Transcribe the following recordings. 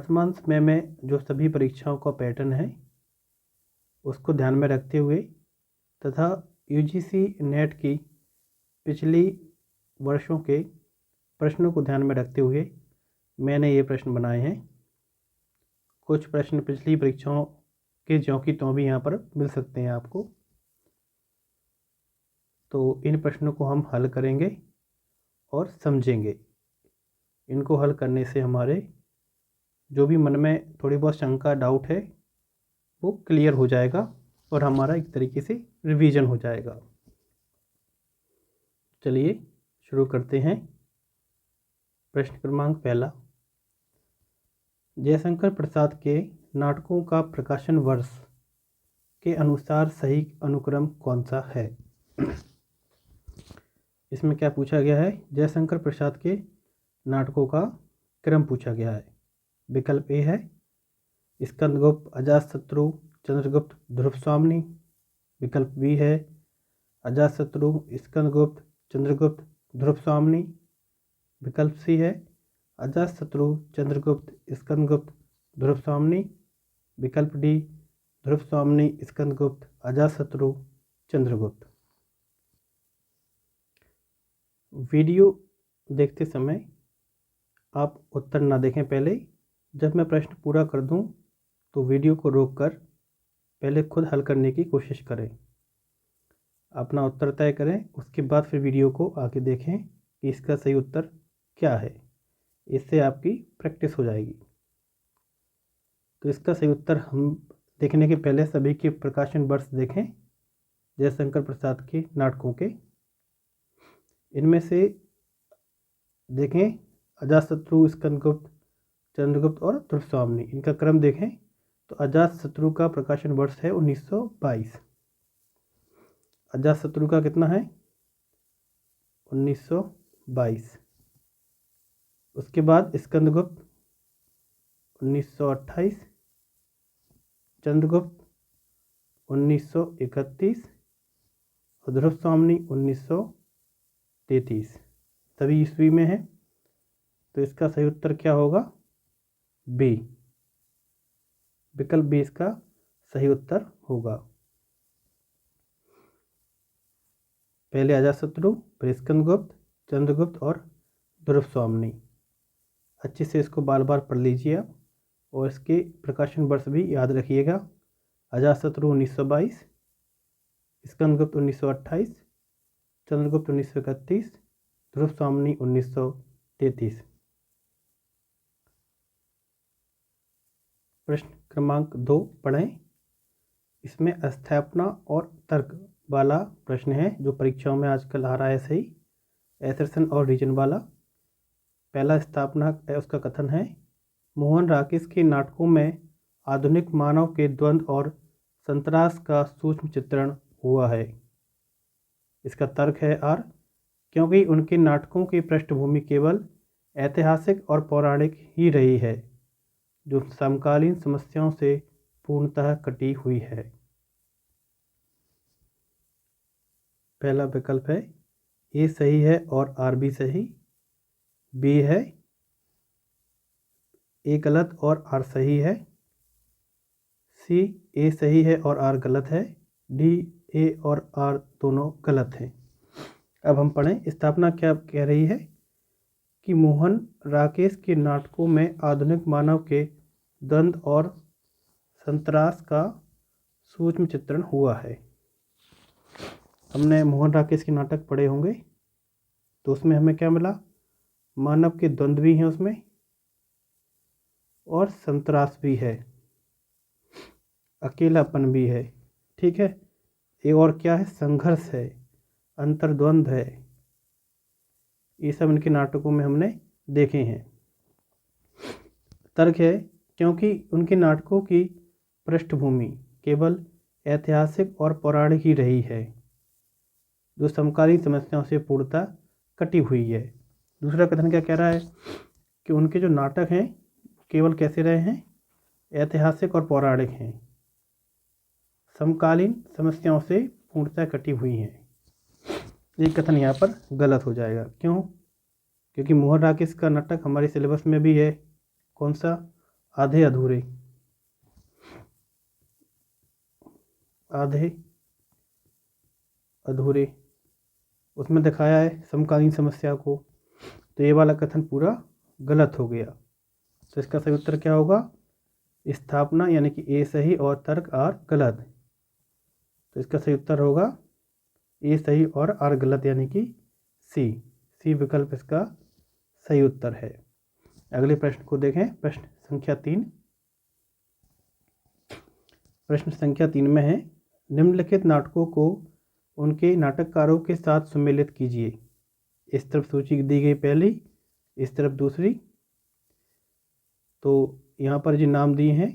वर्तमान समय में जो सभी परीक्षाओं का पैटर्न है उसको ध्यान में रखते हुए तथा यूजीसी नेट की पिछली वर्षों के प्रश्नों को ध्यान में रखते हुए मैंने ये प्रश्न बनाए हैं। कुछ प्रश्न पिछली परीक्षाओं के ज्यों की त्यों भी यहाँ पर मिल सकते हैं आपको, तो इन प्रश्नों को हम हल करेंगे और समझेंगे। इनको हल करने से हमारे जो भी मन में थोड़ी बहुत शंका डाउट है वो क्लियर हो जाएगा और हमारा एक तरीके से रिवीजन हो जाएगा। चलिए शुरू करते हैं। प्रश्न क्रमांक पहला, जयशंकर प्रसाद के नाटकों का प्रकाशन वर्ष के अनुसार सही अनुक्रम कौन सा है? इसमें क्या पूछा गया है? जयशंकर प्रसाद के नाटकों का क्रम पूछा गया है। विकल्प ए है स्कंदगुप्त, अजातशत्रु, चंद्रगुप्त, ध्रुवस्वामिनी। विकल्प बी है अजातशत्रु, स्कंदगुप्त, चंद्रगुप्त, ध्रुवस्वामिनी। विकल्प सी है अजातशत्रु, चंद्रगुप्त, स्कंदगुप्त, ध्रुवस्वामिनी। विकल्प डी ध्रुवस्वामिनी, स्कंदगुप्त, अजातशत्रु, चंद्रगुप्त। वीडियो देखते समय आप उत्तर ना देखें। पहले जब मैं प्रश्न पूरा कर दूं तो वीडियो को रोककर पहले खुद हल करने की कोशिश करें, अपना उत्तर तय करें, उसके बाद फिर वीडियो को आगे देखें कि इसका सही उत्तर क्या है। इससे आपकी प्रैक्टिस हो जाएगी। तो इसका सही उत्तर हम देखने के पहले सभी के प्रकाशन वर्ष देखें जयशंकर प्रसाद के नाटकों के। इनमें से देखें अजातशत्रु, स्कंदगुप्त, चंद्रगुप्त और ध्रुवस्वामिनी, इनका क्रम देखें तो अजातशत्रु का प्रकाशन वर्ष है 1922। अजातशत्रु का कितना है? 1922। उसके बाद स्कंदगुप्त 1928, चंद्रगुप्त 1931 और ध्रुवस्वामिनी 1933। सभी ईस्वी में है, तो इसका सही उत्तर क्या होगा? बी। विकल्प बी इसका सही उत्तर होगा। पहले अजातशत्रु, फिर स्कंदगुप्त, चंद्रगुप्त और ध्रुवस्वामिनी। अच्छे से इसको बार बार पढ़ लीजिए आप और इसके प्रकाशन वर्ष भी याद रखिएगा। अजातशत्रु 1922, स्कंदगुप्त 1928, चंद्रगुप्त 1931, ध्रुवस्वामिनी 1933। प्रश्न क्रमांक 2 पढ़ें। इसमें स्थापना और तर्क वाला प्रश्न है जो परीक्षाओं में आजकल आ रहा है, सही एसर्शन और रीजन वाला। पहला स्थापना उसका कथन है, मोहन राकेश के नाटकों में आधुनिक मानव के द्वंद्व और संतरास का सूक्ष्म चित्रण हुआ है। इसका तर्क है आर, क्योंकि उनके नाटकों की पृष्ठभूमि केवल ऐतिहासिक और पौराणिक ही रही है जो समकालीन समस्याओं से पूर्णतः कटी हुई है। पहला विकल्प है ए सही है और आर भी सही। बी है ए गलत और आर सही है। सी ए सही है और आर गलत है। डी ए और आर दोनों गलत हैं। अब हम पढ़ें। स्थापना क्या कह रही है कि मोहन राकेश के नाटकों में आधुनिक मानव के द्वंद्व और संतरास का सूक्ष्म चित्रण हुआ है। हमने मोहन राकेश के नाटक पढ़े होंगे, तो उसमें हमें क्या मिला? मानव के द्वंद्व भी हैं उसमें और संतरास भी है, अकेलापन भी है। ठीक है, एक और क्या है? संघर्ष है, अंतर्द्वंद है। ये सब इनके नाटकों में हमने देखे हैं। तर्क है क्योंकि उनके नाटकों की पृष्ठभूमि केवल ऐतिहासिक और पौराणिक ही रही है जो समकालीन समस्याओं से पूर्णतः कटी हुई है। दूसरा कथन क्या कह रहा है कि उनके जो नाटक हैं केवल कैसे रहे हैं? ऐतिहासिक और पौराणिक हैं, समकालीन समस्याओं से पूर्णतः कटी हुई हैं। ये कथन यहाँ पर गलत हो जाएगा। क्यों? क्योंकि मोहन राकेश का नाटक हमारे सिलेबस में भी है। कौन सा? आधे अधूरे, आधे अधूरे, उसमें दिखाया है समकालीन समस्या को, तो ये वाला कथन पूरा गलत हो गया। तो इसका सही उत्तर क्या होगा? स्थापना, यानी कि ए सही और तर्क आर गलत। तो इसका सही उत्तर होगा ए सही और आर गलत, यानी कि सी विकल्प इसका सही उत्तर है। अगले प्रश्न को देखें, प्रश्न संख्या 3। प्रश्न संख्या 3 में है, निम्नलिखित नाटकों को उनके नाटककारों के साथ सम्मिलित कीजिए। इस तरफ सूची दी गई पहली, इस तरफ दूसरी। तो यहाँ पर जो नाम दिए हैं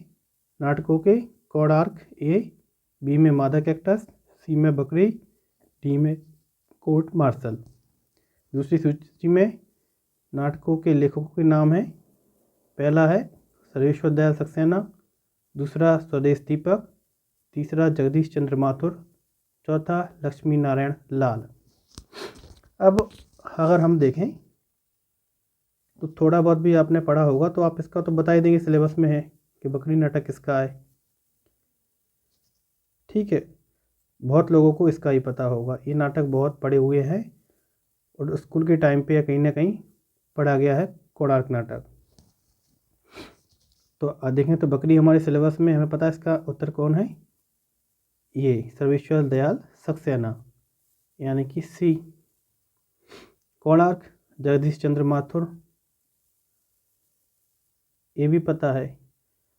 नाटकों के, कोणार्क ए, बी में मादा कैक्टस, सी में बकरी, डी में कोर्ट मार्शल। दूसरी सूची में नाटकों के लेखकों के नाम हैं, पहला है सर्वेश्वर दयाल सक्सेना, दूसरा स्वदेश दीपक, तीसरा जगदीश चंद्र माथुर, चौथा लक्ष्मी नारायण लाल। अब अगर हम देखें तो थोड़ा बहुत भी आपने पढ़ा होगा तो आप इसका तो बता ही देंगे, सिलेबस में है कि बकरी नाटक किसका है। ठीक है, बहुत लोगों को इसका ही पता होगा, ये नाटक बहुत पढ़े हुए हैं और स्कूल के टाइम पे या कहीं ना कहीं पढ़ा गया है, कोणार्क नाटक। तो देखें तो बकरी हमारे सिलेबस में, हमें पता है इसका उत्तर कौन है, ये सर्वेश्वर दयाल सक्सेना, यानी कि सी। कोणार्क जगदीश चंद्र माथुर, ये भी पता है।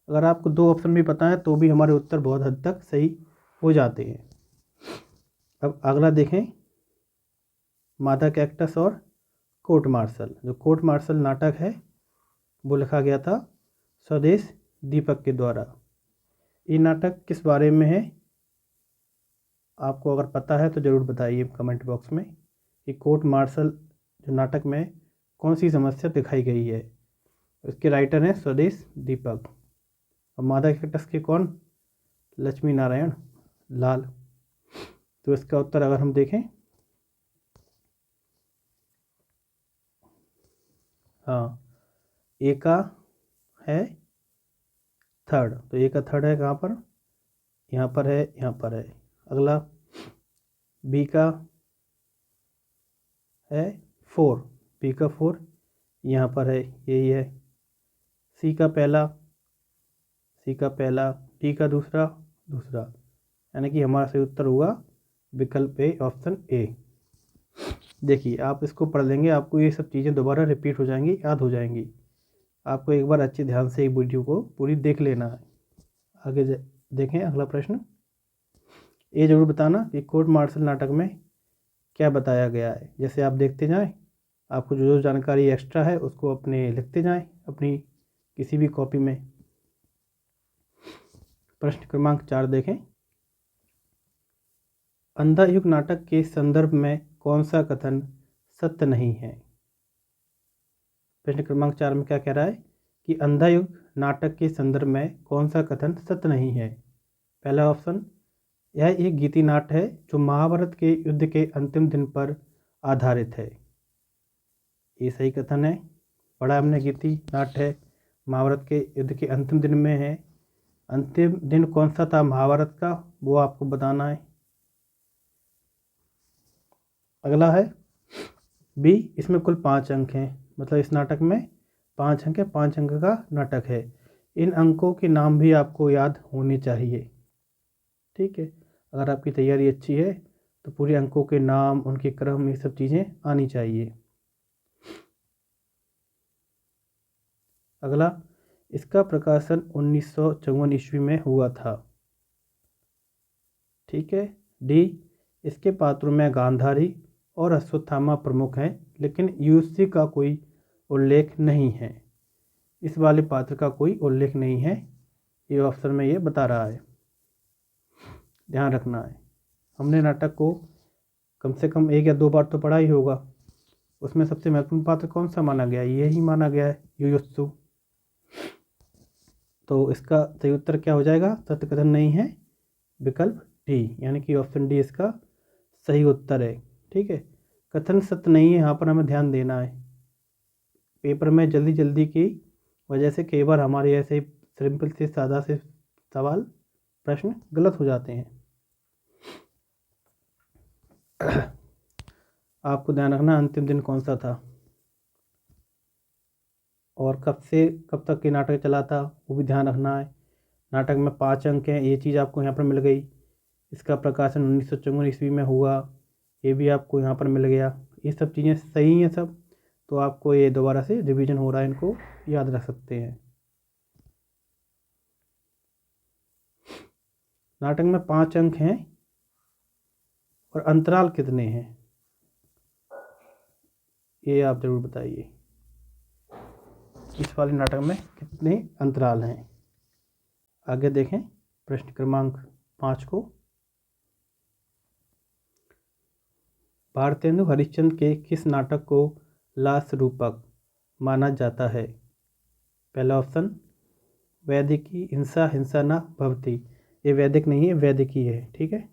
अगर आपको दो ऑप्शन भी पता है तो भी हमारे उत्तर बहुत हद तक सही हो जाते हैं। अब अगला देखें, मादा कैक्टस और कोर्ट मार्शल। जो कोर्ट मार्शल नाटक है वो लिखा गया था स्वदेश दीपक के द्वारा। ये नाटक किस बारे में है, आपको अगर पता है तो ज़रूर बताइए कमेंट बॉक्स में कि कोर्ट मार्शल जो नाटक में कौन सी समस्या दिखाई गई है। इसके राइटर हैं स्वदेश दीपक। और मादा कैक्टस के कौन, लक्ष्मी नारायण लाल। तो इसका उत्तर अगर हम देखें, हाँ, ए का है थर्ड। तो ए का थर्ड है कहाँ पर, यहाँ पर है, यहाँ पर है। अगला बी का है 4, बी का 4 यहाँ पर है, यही है। सी का पहला, डी का दूसरा, यानी कि हमारा सही उत्तर होगा विकल्प ए, ऑप्शन ए। देखिए आप इसको पढ़ लेंगे, आपको ये सब चीज़ें दोबारा रिपीट हो जाएंगी, याद हो जाएंगी। आपको एक बार अच्छे ध्यान से एक वीडियो को पूरी देख लेना है। आगे देखें अगला प्रश्न। ये जरूर बताना कि कोर्ट मार्शल नाटक में क्या बताया गया है। जैसे आप देखते जाएं, आपको जो जो जानकारी एक्स्ट्रा है उसको अपने लिखते जाएं अपनी किसी भी कॉपी में। प्रश्न क्रमांक 4 देखें, अंधा युग नाटक के संदर्भ में कौन सा कथन सत्य नहीं है। प्रश्न क्रमांक 4 में क्या कह रहा है कि अंधा युग नाटक के संदर्भ में कौन सा कथन सत्य नहीं है। पहला ऑप्शन, यह एक गीति नाट्य है जो महाभारत के युद्ध के अंतिम दिन पर आधारित है। ये सही कथन है, पढ़ा हमने, गीति नाट्य है, महाभारत के युद्ध के अंतिम दिन में है। अंतिम दिन कौन सा था महाभारत का, वो आपको बताना है। अगला है बी, इसमें कुल 5 अंक हैं, मतलब इस नाटक में 5 अंक है, 5 अंक का नाटक है। इन अंकों के नाम भी आपको याद होने चाहिए। ठीक है, अगर आपकी तैयारी अच्छी है तो पूरे अंकों के नाम, उनके क्रम, ये सब चीज़ें आनी चाहिए। अगला, इसका प्रकाशन 1954 ईस्वी में हुआ था। ठीक है। डी, इसके पात्रों में गांधारी और अश्वत्थामा प्रमुख हैं, लेकिन युवती का कोई उल्लेख नहीं है। इस वाले पात्र का कोई उल्लेख नहीं है, ये ऑप्शन में ये बता रहा है। ध्यान रखना है, हमने नाटक को कम से कम 1 या 2 बार तो पढ़ा ही होगा। उसमें सबसे महत्वपूर्ण पात्र कौन सा माना गया है, यही माना गया है, युयुत्सु। तो इसका सही उत्तर क्या हो जाएगा, सत्य कथन नहीं है, विकल्प डी, यानी कि ऑप्शन डी इसका सही उत्तर है। ठीक है, कथन सत्य नहीं है, यहाँ पर हमें ध्यान देना है। पेपर में जल्दी जल्दी की वजह से कई बार हमारे ऐसे सिंपल से सादा से सवाल प्रश्न गलत हो जाते हैं। आपको ध्यान रखना अंतिम दिन कौन सा था और कब से कब तक ये नाटक चला था वो भी ध्यान रखना है। नाटक में 5 अंक हैं, ये चीज़ आपको यहाँ पर मिल गई। इसका प्रकाशन 1954 ईस्वी में हुआ, ये भी आपको यहाँ पर मिल गया। ये सब चीज़ें सही हैं सब, तो आपको ये दोबारा से रिवीजन हो रहा है, इनको याद रख सकते हैं। नाटक में 5 अंक हैं और अंतराल कितने हैं ये आप जरूर बताइए। इस वाले नाटक में कितने अंतराल हैं। आगे देखें प्रश्न क्रमांक 5 को। भारतेंदु हरिश्चंद्र के किस नाटक को लास्य रूपक माना जाता है? पहला ऑप्शन वैदिकी हिंसा हिंसा न भवति, ये वैदिक नहीं है, वैदिकी है, ठीक है।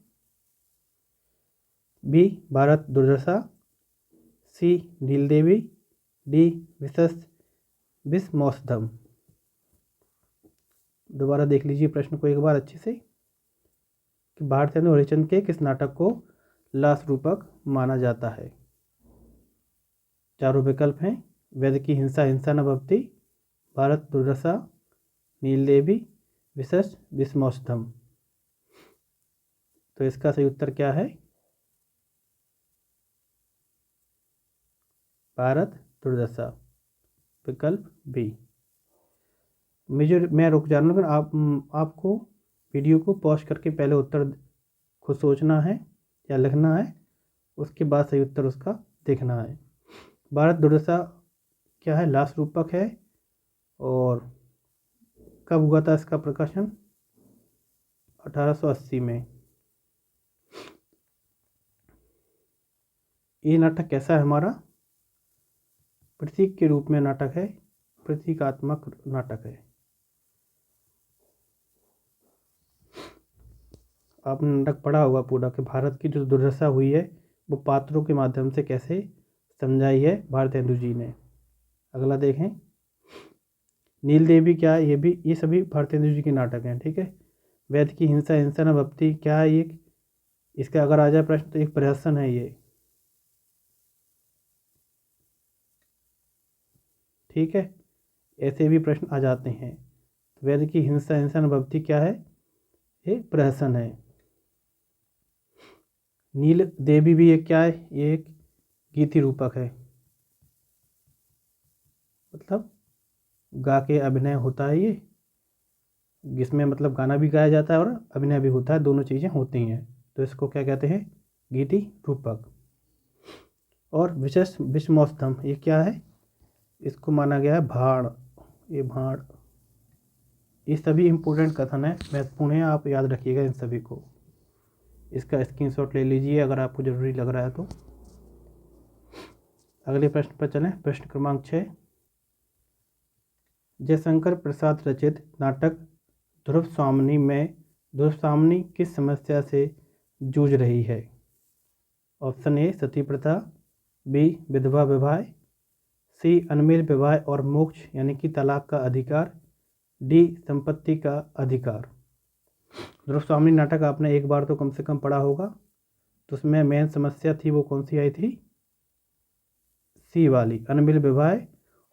बी भारत दुर्दशा, सी नीलदेवी, डी विषमौसधम। दोबारा देख लीजिए प्रश्न को एक बार अच्छे से कि भारतेंदु हरिश्चंद्र के किस नाटक को लास्य रूपक माना जाता है। चारों विकल्प हैं वैदिकी हिंसा हिंसा न भवति, भारत दुर्दशा, नीलदेवी, विषमौसधम। तो इसका सही उत्तर क्या है? भारत दुर्दशा, विकल्प बी। मैं रुक जा रहा हूँ, लेकिन आपको वीडियो को पॉज करके पहले उत्तर खुद सोचना है या लिखना है, उसके बाद सही उत्तर उसका देखना है। भारत दुर्दशा क्या है? लास्य रूपक है। और कब हुआ था इसका प्रकाशन? 1880 में। ये नाटक कैसा है हमारा? प्रतीक के रूप में नाटक है, प्रतीकात्मक नाटक है। आपने नाटक पढ़ा होगा पूरा कि भारत की जो दुर्दशा हुई है वो पात्रों के माध्यम से कैसे समझाई है भारतेंदु जी ने। अगला देखें नीलदेवी क्या है? ये सभी भारतेंदु जी के नाटक हैं, ठीक है। वैद की हिंसा हिंसा न भवति क्या है? ये इसका अगर आ जाए प्रश्न तो एक प्रहसन है ये, ठीक है। ऐसे भी प्रश्न आ जाते हैं। वैद की हिंसा हिंसा न भवति क्या है? ये प्रहसन है। नील देवी भी एक क्या है? ये एक गीति रूपक है, मतलब गा के अभिनय होता है ये, जिसमें मतलब गाना भी गाया जाता है और अभिनय भी होता है, दोनों चीज़ें होती हैं, तो इसको क्या कहते हैं? गीति रूपक। और विशेष विषमौसधम ये क्या है? इसको माना गया है भाड़, ये भाड़। ये सभी इम्पोर्टेंट कथन है, महत्वपूर्ण है, आप याद रखिएगा इन सभी को। इसका स्क्रीनशॉट ले लीजिए अगर आपको ज़रूरी लग रहा है तो। अगले प्रश्न पर चलें। प्रश्न क्रमांक 6। जयशंकर प्रसाद रचित नाटक ध्रुव स्वामिनी में ध्रुव स्वामिनी किस समस्या से जूझ रही है? ऑप्शन ए सती प्रथा, बी विधवा विवाह, सी अनमेल विवाह और मोक्ष यानी कि तलाक का अधिकार, डी संपत्ति का अधिकार। ध्रुव स्वामिनी नाटक आपने एक बार तो कम से कम पढ़ा होगा, तो उसमें मेन समस्या थी वो कौन सी आई थी? सी वाली, अनमेल विवाह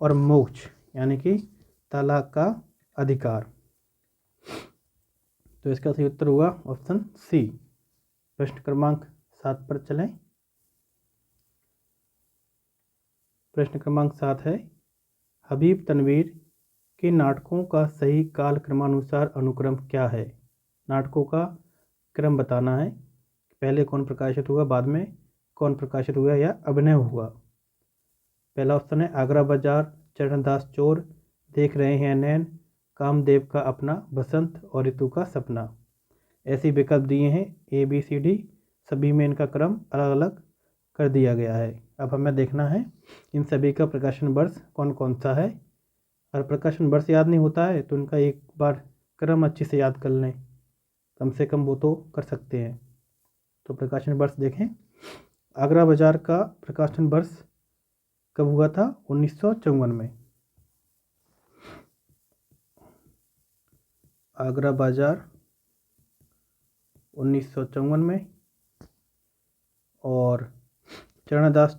और मोक्ष यानी कि तलाक का अधिकार। तो इसका सही उत्तर हुआ ऑप्शन सी। प्रश्न क्रमांक 7 पर चलें। प्रश्न क्रमांक 7 है हबीब तनवीर के नाटकों का सही काल क्रमानुसार अनुक्रम क्या है? नाटकों का क्रम बताना है, पहले कौन प्रकाशित हुआ, बाद में कौन प्रकाशित हुआ या अभिनय हुआ। पहला ऑप्शन है आगरा बाजार, चरणदास चोर, देख रहे हैं नैन, कामदेव का अपना, बसंत और ऋतु का सपना। ऐसे विकल्प दिए हैं ए बी सी डी, सभी में इनका क्रम अलग अलग कर दिया गया है। अब हमें देखना है इन सभी का प्रकाशन वर्ष कौन कौन सा है। अगर प्रकाशन वर्ष याद नहीं होता है तो इनका एक बार क्रम अच्छे से याद कर लें, कम से कम वो तो कर सकते हैं। तो प्रकाशन वर्ष देखें, आगरा बाजार का प्रकाशन वर्ष कब हुआ था? 1954 में। आगरा बाजार 1954 में, और चरणदास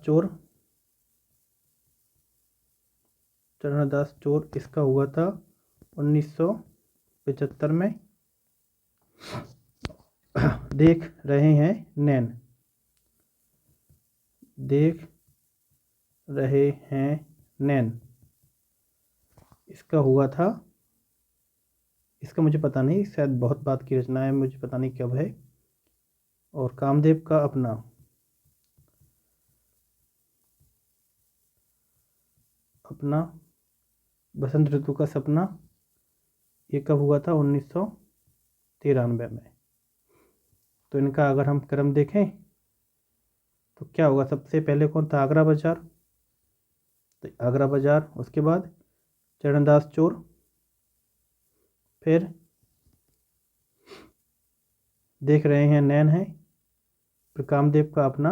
चोर इसका हुआ था 1975 में। देख रहे हैं नैन इसका हुआ था, इसका मुझे पता नहीं, शायद बहुत बात की रचना है, मुझे पता नहीं कब है। और कामदेव का अपना बसंत ऋतु का सपना, ये कब हुआ था? 1993 में। तो इनका अगर हम क्रम देखें तो क्या होगा? सबसे पहले कौन था? आगरा बाजार। तो आगरा बाजार, उसके बाद चरणदास चोर, फिर देख रहे हैं नैन है, फिर कामदेव का अपना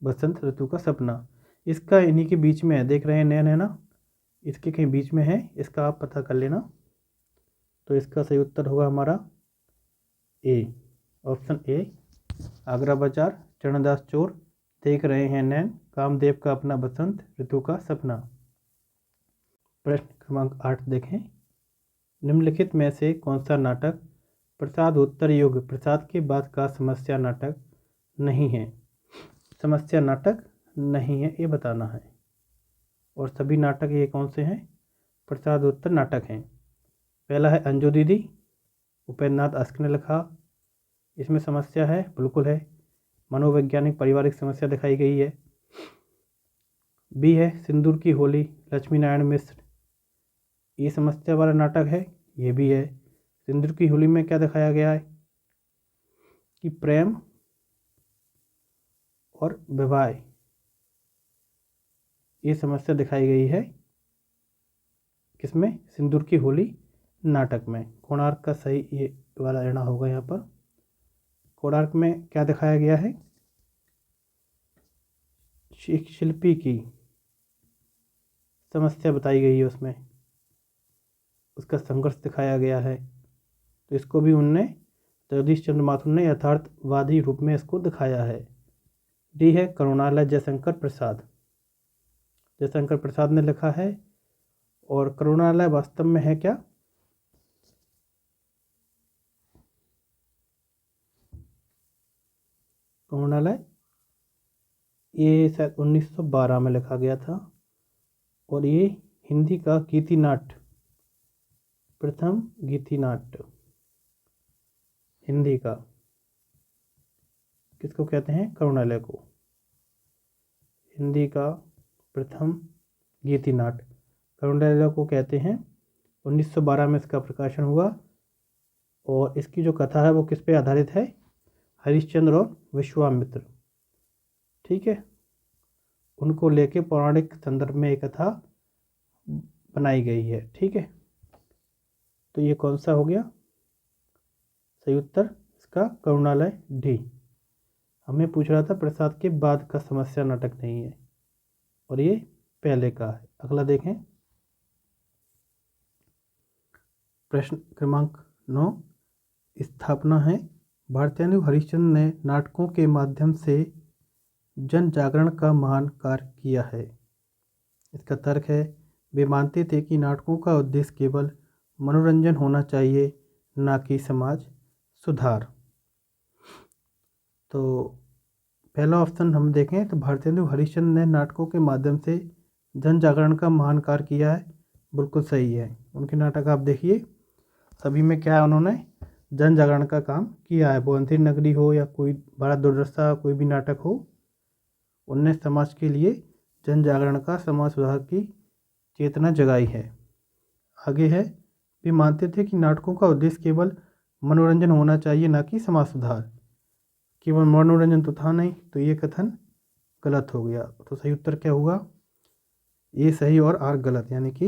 बसंत ऋतु का सपना। इसका इन्हीं के बीच में है, देख रहे हैं नैन है ना, इसके कहीं बीच में है, इसका आप पता कर लेना। तो इसका सही उत्तर होगा हमारा ए, ऑप्शन ए, आगरा बाजार, चरणदास चोर, देख रहे हैं नैन, कामदेव का अपना बसंत ऋतु का सपना। प्रश्न क्रमांक 8 देखें। निम्नलिखित में से कौन सा नाटक प्रसाद उत्तर युग प्रसाद के बाद का समस्या नाटक नहीं है? समस्या नाटक नहीं है, ये बताना है। और सभी नाटक ये कौन से हैं? प्रसाद उत्तर नाटक हैं। पहला है अंजू दीदी, उपेंद्र नाथ अस्क ने लिखा। इसमें समस्या है? बिल्कुल है, मनोवैज्ञानिक पारिवारिक समस्या दिखाई गई है। बी है सिंदूर की होली, लक्ष्मी नारायण मिश्र, ये समस्या वाला नाटक है। ये भी है। सिंदूर की होली में क्या दिखाया गया है कि प्रेम और विवाह, ये समस्या दिखाई गई है किसमें? सिंदूर की होली नाटक में। कोणार्क का सही ये वाला रहना होगा यहाँ पर। कोणार्क में क्या दिखाया गया है? शिल्पी की समस्या बताई गई है, उसमें उसका संघर्ष दिखाया गया है। तो इसको भी उनने, जगदीश चंद्र माथुर ने यथार्थवादी रूप में इसको दिखाया है। डी है करुणालय, जयशंकर प्रसाद ने लिखा है। और करुणालय वास्तव में है क्या? करुणालय ये शायद 1912 में लिखा गया था। और ये हिंदी का गीतिनाट्य, प्रथम गीतिनाट्य हिंदी का, किसको कहते हैं? करुणालय को। हिंदी का प्रथम गीतिनाट्य करुणालय को कहते हैं। 1912 में इसका प्रकाशन हुआ। और इसकी जो कथा है वो किस पे आधारित है? हरिश्चंद्र और विश्वामित्र, ठीक है, उनको लेके पौराणिक संदर्भ में एक कथा बनाई गई है, ठीक है। तो ये कौन सा हो गया सही उत्तर? इसका करुणालय, डी। हमें पूछ रहा था प्रसाद के बाद का समस्या नाटक नहीं है, और ये पहले का है। अगला देखें, प्रश्न क्रमांक 9, स्थापना है। भारतेंदु हरिश्चंद्र ने नाटकों के माध्यम से जन जागरण का महान कार्य किया है। इसका तर्क है, वे मानते थे कि नाटकों का उद्देश्य केवल मनोरंजन होना चाहिए, ना कि समाज सुधार। तो पहला ऑप्शन हम देखें तो भारतेंदु हरिश्चंद्र ने नाटकों के माध्यम से जन जागरण का महान कार्य किया है, बिल्कुल सही है। उनके नाटक आप देखिए, सभी में क्या है, उन्होंने जन जागरण का काम किया है। बौंथी नगरी हो या कोई बड़ा दुर्दशा, कोई भी नाटक हो, उनने समाज के लिए जन जागरण का, समाज सुधार की चेतना जगाई है। आगे है, वे मानते थे कि नाटकों का उद्देश्य केवल मनोरंजन होना चाहिए, ना कि समाज सुधार। केवल मनोरंजन तो था नहीं, तो ये कथन गलत हो गया। तो सही उत्तर क्या हुआ? ए सही और आर गलत, यानी कि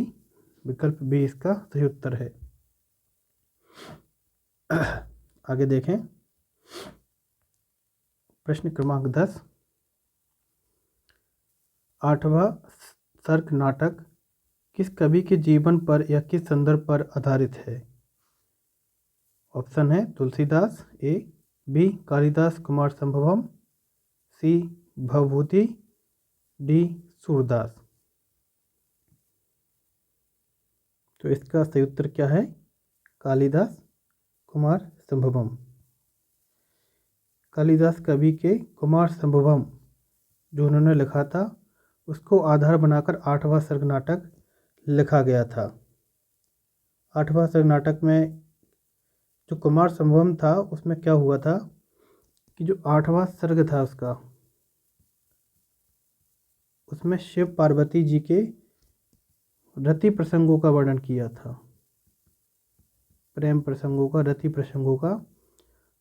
विकल्प बी इसका सही उत्तर है। आगे देखें, प्रश्न क्रमांक 10, 8वां सर्ग नाटक किस कवि के जीवन पर या किस संदर्भ पर आधारित है? ऑप्शन है तुलसीदास, ए, बी कालिदास कुमार संभवम, सी भवभूति, डी सूरदास। तो इसका सही उत्तर क्या है? कालिदास कुमार संभवम। कालिदास कवि के कुमार संभवम जो उन्होंने लिखा था उसको आधार बनाकर 8वां सर्ग नाटक लिखा गया था। 8वां सर्ग नाटक में जो कुमार संभवम था उसमें क्या हुआ था कि जो 8वां सर्ग था उसमें शिव पार्वती जी के रति प्रसंगों का वर्णन किया था, प्रेम प्रसंगों का, रति प्रसंगों का।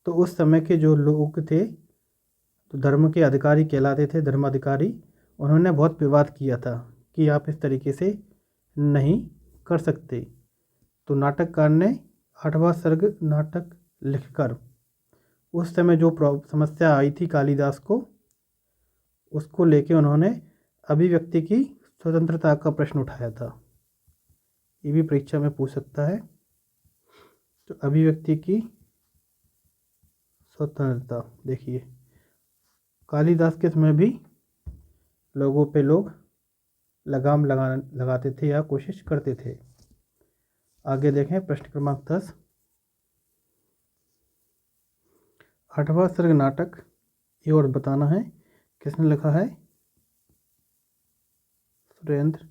तो उस समय के जो लोग थे तो धर्म के अधिकारी कहलाते थे, धर्माधिकारी, उन्होंने बहुत विवाद किया था कि आप इस तरीके से नहीं कर सकते। तो नाटककार ने 8वां सर्ग नाटक लिखकर उस समय जो समस्या आई थी कालिदास को, उसको लेके उन्होंने अभिव्यक्ति की स्वतंत्रता का प्रश्न उठाया था। ये भी परीक्षा में पूछ सकता है। तो अभिव्यक्ति की स्वतंत्रता, देखिए कालिदास के समय भी लोगों पे लोग लगाम लगाते थे या कोशिश करते थे। आगे देखें प्रश्न क्रमांक 10। 8वां सर्ग नाटक ये और बताना है किसने लिखा है? सुरेंद्र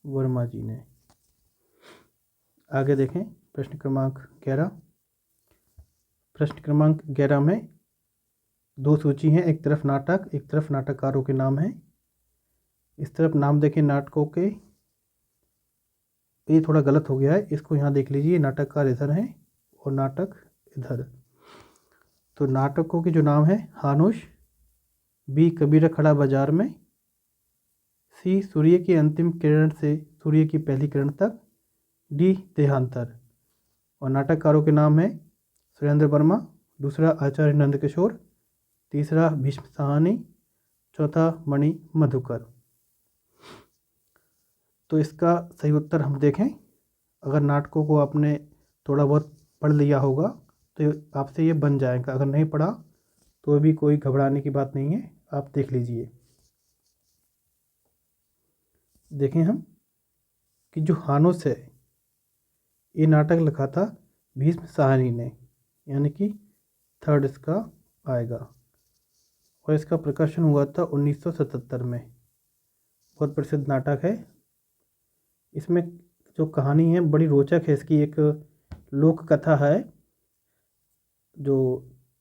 वर्मा जी ने। आगे देखें प्रश्न क्रमांक 11। प्रश्न क्रमांक 11 में दो सूची हैं, एक तरफ नाटक, एक तरफ नाटककारों के नाम हैं। इस तरफ नाम देखें नाटकों के, ये थोड़ा गलत हो गया है, इसको यहाँ देख लीजिए, नाटककार इधर हैं और नाटक इधर। तो नाटकों के जो नाम है हानुश, बी कबीरा खड़ा बाजार में, सी सूर्य की अंतिम किरण से सूर्य की पहली किरण तक, डी देहांतर। और नाटककारों के नाम है सुरेंद्र वर्मा, दूसरा आचार्य नंदकिशोर, तीसरा भीष्म साहनी, चौथा मणि मधुकर। तो इसका सही उत्तर हम देखें, अगर नाटकों को आपने थोड़ा बहुत पढ़ लिया होगा तो आपसे ये बन जाएगा, अगर नहीं पढ़ा तो भी कोई घबराने की बात नहीं है, आप देख लीजिए। देखें हम कि जो हानुस है ये नाटक लिखा था भीष्म साहनी ने, यानी कि थर्ड इसका आएगा, और इसका प्रकाशन हुआ था 1977 में। बहुत प्रसिद्ध नाटक है। इसमें जो कहानी है बड़ी रोचक है, इसकी एक लोक कथा है। जो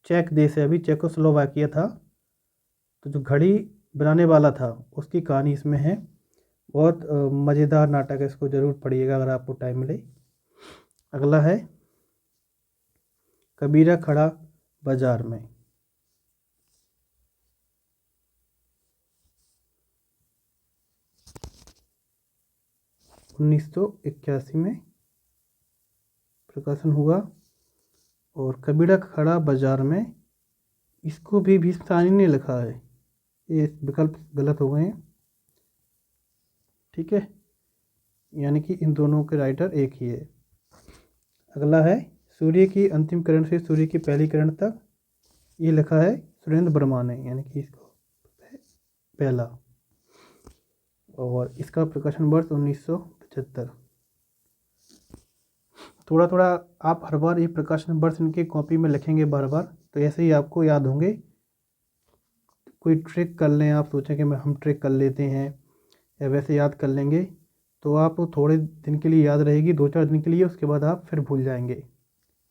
चेक देश है, अभी चेकोस्लोवाकिया था, तो जो घड़ी बनाने वाला था उसकी कहानी इसमें है। बहुत मज़ेदार नाटक है, इसको ज़रूर पढ़िएगा अगर आपको टाइम मिले। अगला है कबीरा खड़ा बाजार में। उन्नीस सौ 81 में प्रकाशन हुआ, और कबीरा खड़ा बाजार में इसको भी भीष्म साहनी ने लिखा है। ये विकल्प गलत हो गए हैं, ठीक है, यानी कि इन दोनों के राइटर एक ही है। अगला है सूर्य की अंतिम किरण से सूर्य की पहली किरण तक, ये लिखा है सुरेंद्र वर्मा ने, यानी कि इसको पहला, और इसका प्रकाशन वर्ष 1975। थोड़ा थोड़ा आप हर बार ये प्रकाशन वर्ष इनके कॉपी में लिखेंगे बार बार, तो ऐसे ही आपको याद होंगे। कोई ट्रिक कर लें, आप सोचें कि हम ट्रिक कर लेते हैं या वैसे याद कर लेंगे, तो आप थोड़े दिन के लिए याद रहेगी, 2-4 दिन के लिए, उसके बाद आप फिर भूल जाएंगे।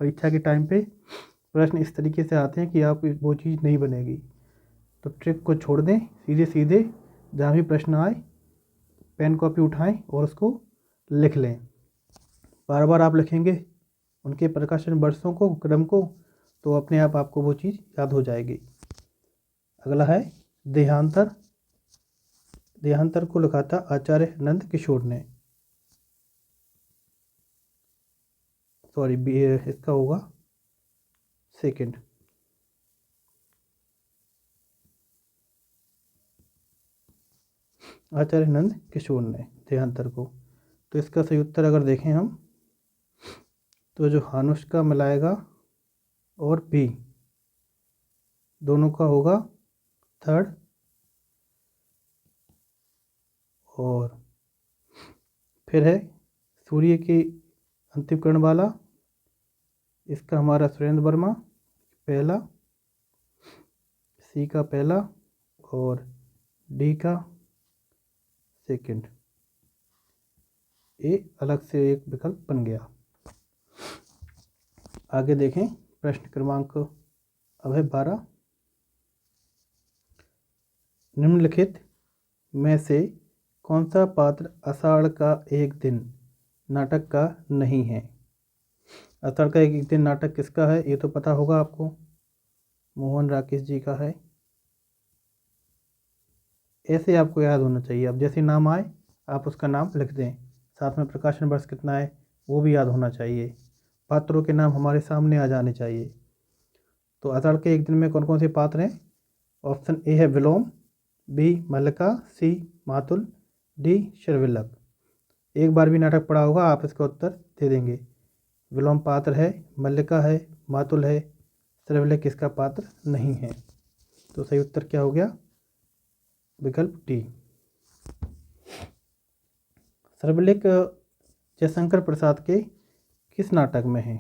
परीक्षा के टाइम पे प्रश्न इस तरीके से आते हैं कि आप वो चीज़ नहीं बनेगी। तो ट्रिक को छोड़ दें, सीधे सीधे जहाँ भी प्रश्न आए पेन कॉपी उठाएं और उसको लिख लें। बार बार आप लिखेंगे उनके प्रकाशन वर्षों को, क्रम को, तो अपने आप आपको वो चीज़ याद हो जाएगी। अगला है देहांतर। देहांतर को लिखा था आचार्य नंद किशोर ने। सॉरी, इसका होगा सेकंड। आचार्य नंद किशोर ने देहांतर को। तो इसका सही उत्तर अगर देखें हम तो जो हानुष्का मिलाएगा और बी दोनों का होगा थर्ड। और फिर है सूर्य की अंतिम किरण वाला, इसका हमारा सुरेंद्र वर्मा पहला, सी का पहला और डी का सेकंड। ये अलग से एक विकल्प बन गया। आगे देखें प्रश्न क्रमांक अब है 12। निम्नलिखित में से कौन सा पात्र आषाढ़ का एक दिन नाटक का नहीं है? आषाढ़ का एक दिन नाटक किसका है ये तो पता होगा आपको, मोहन राकेश जी का है। ऐसे आपको याद होना चाहिए, अब जैसे नाम आए आप उसका नाम लिख दें, साथ में प्रकाशन वर्ष कितना है वो भी याद होना चाहिए, पात्रों के नाम हमारे सामने आ जाने चाहिए। तो आषाढ़ के एक दिन में कौन कौन से पात्र हैं? ऑप्शन ए है विलोम, बी मल्लिका, सी मातुल, डी शर्विलक। एक बार भी नाटक पढ़ा होगा आप इसका उत्तर दे देंगे। विलोम पात्र है, मल्लिका है, मातुल है, शर्विलक इसका पात्र नहीं है। तो सही उत्तर क्या हो गया? विकल्प डी। शर्विलक जयशंकर प्रसाद के किस नाटक में है?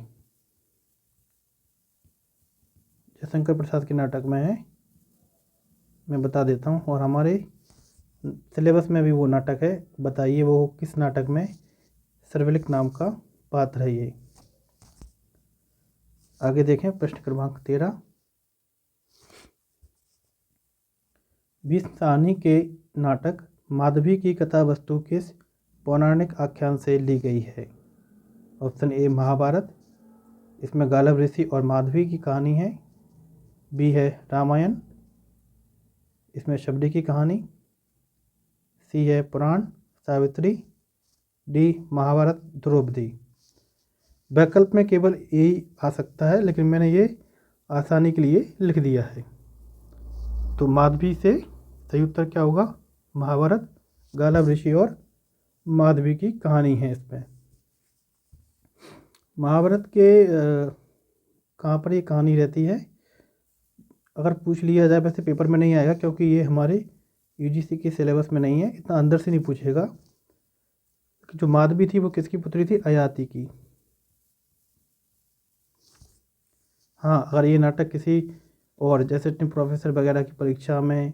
जयशंकर प्रसाद के नाटक में है, मैं बता देता हूँ, और हमारे सिलेबस में भी वो नाटक है। बताइए वो किस नाटक में शर्विलक नाम का पात्र है ये। आगे देखें प्रश्न क्रमांक 13। बीस साहनी के नाटक माधवी की कथा वस्तु किस पौराणिक आख्यान से ली गई है? ऑप्शन ए महाभारत, इसमें गालव ऋषि और माधवी की कहानी है। बी है रामायण, इसमें शबरी की कहानी। सी है पुराण सावित्री, डी महाभारत द्रौपदी। वैकल्प में केवल यही आ सकता है, लेकिन मैंने ये आसानी के लिए लिख दिया है। तो माधवी से सही उत्तर क्या होगा? महाभारत, गालव ऋषि और माधवी की कहानी है इसमें। महाभारत के कहाँ पर ये कहानी रहती है अगर पूछ लिया जाए, वैसे पेपर में नहीं आएगा क्योंकि ये हमारे यूजीसी के सिलेबस में नहीं है, इतना अंदर से नहीं पूछेगा। जो माधवी थी वो किसकी पुत्री थी? अयाति की। हाँ, अगर ये नाटक किसी और जैसे प्रोफेसर वगैरह की परीक्षा में,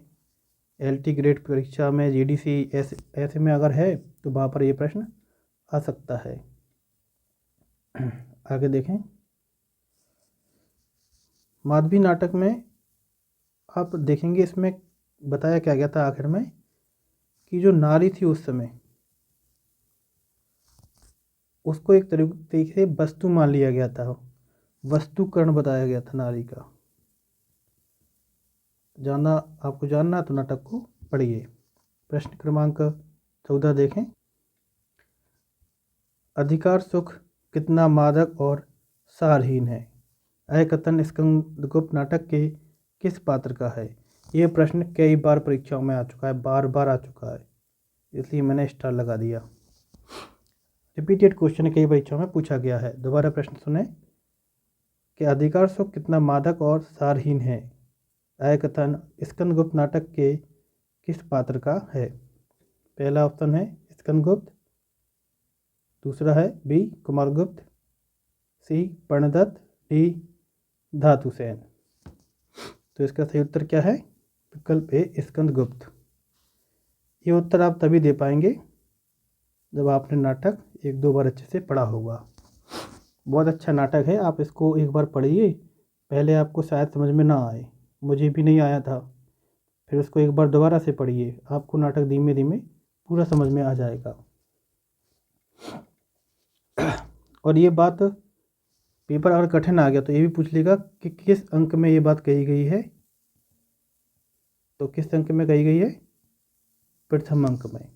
एलटी ग्रेड परीक्षा में, जीडीसी ऐसे में अगर है तो वहाँ पर ये प्रश्न आ सकता है। आगे देखें, माधवी नाटक में आप देखेंगे इसमें बताया क्या गया था आखिर में कि जो नारी थी उस समय उसको एक तरीके से वस्तु मान लिया गया था, वस्तुकरण बताया गया था नारी का। आपको जानना तो नाटक को पढ़िए। प्रश्न क्रमांक 14 देखें। अधिकार सुख कितना मादक और सारहीन है? अय कथन स्कंदगुप्त नाटक के किस पात्र का है? ये प्रश्न कई बार परीक्षाओं में आ चुका है, बार बार आ चुका है, इसलिए मैंने स्टार लगा दिया। रिपीटेड क्वेश्चन कई परीक्षाओं में पूछा गया है। दोबारा प्रश्न सुने कि अधिकार सुख कितना मादक और सारहीन है? अय कथन स्कंदगुप्त नाटक के किस पात्र का है? पहला ऑप्शन है स्कंदगुप्त, दूसरा है बी कुमारगुप्त, सी पर्णदत्त, डी धातुसेन। तो इसका सही उत्तर क्या है? विकल्प ए स्कंदगुप्त। ये उत्तर आप तभी दे पाएंगे जब आपने नाटक एक दो बार अच्छे से पढ़ा होगा। बहुत अच्छा नाटक है, आप इसको एक बार पढ़िए। पहले आपको शायद समझ में ना आए, मुझे भी नहीं आया था, फिर उसको एक बार दोबारा से पढ़िए, आपको नाटक धीमे धीमे पूरा समझ में आ जाएगा। और ये बात पेपर अगर कठिन आ गया तो ये भी पूछ लेगा कि किस अंक में ये बात कही गई है। तो किस अंक में कही गई है? प्रथम अंक में।